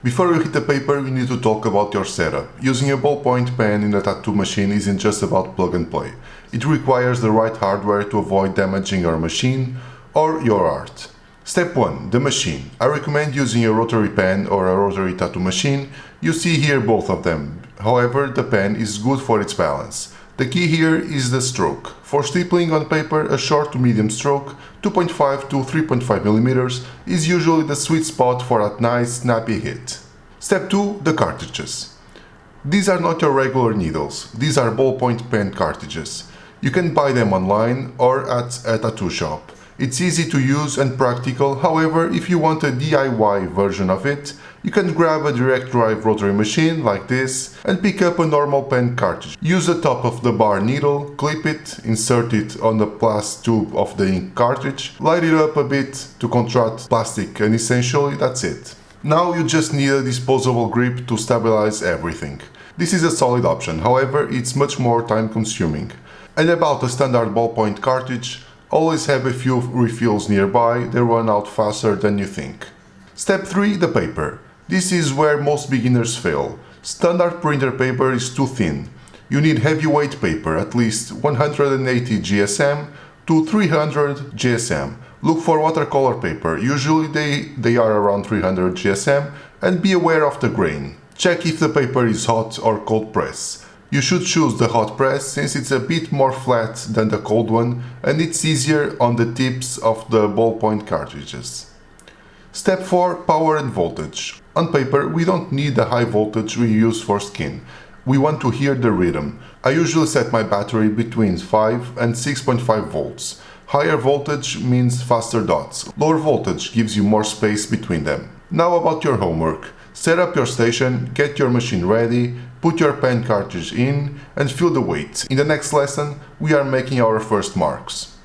Before you hit the paper, we need to talk about your setup. Using a ballpoint pen in a tattoo machine isn't just about plug and play. It requires the right hardware to avoid damaging your machine or your art. Step 1. The machine. I recommend using a rotary pen or a rotary tattoo machine. You see here both of them. However, the pen is good for its balance. The key here is the stroke. For stippling on paper, a short to medium stroke, 2.5 to 3.5 mm, is usually the sweet spot for a nice snappy hit. Step 2. The cartridges. These are not your regular needles. These are ballpoint pen cartridges. You can buy them online or at a tattoo shop. It's easy to use and practical. However, if you want a DIY version of it, you can grab a direct drive rotary machine like this and pick up a normal pen cartridge. Use the top of the bar needle, clip it, insert it on the plastic tube of the ink cartridge, light it up a bit to contract plastic, and essentially that's it. Now you just need a disposable grip to stabilize everything. This is a solid option, however it's much more time consuming. And about a standard ballpoint cartridge, always have a few refills nearby, they run out faster than you think. Step 3. The paper. This is where most beginners fail. Standard printer paper is too thin. You need heavyweight paper, at least 180 GSM to 300 GSM. Look for watercolor paper, usually they are around 300 GSM, and be aware of the grain. Check if the paper is hot or cold press. You should choose the hot press since it's a bit more flat than the cold one and it's easier on the tips of the ballpoint cartridges. Step 4. Power and voltage. On paper, we don't need the high voltage we use for skin. We want to hear the rhythm. I usually set my battery between 5 and 6.5 volts. Higher voltage means faster dots. Lower voltage gives you more space between them. Now about your homework. Set up your station, get your machine ready, put your pen cartridge in and feel the weight. In the next lesson, we are making our first marks.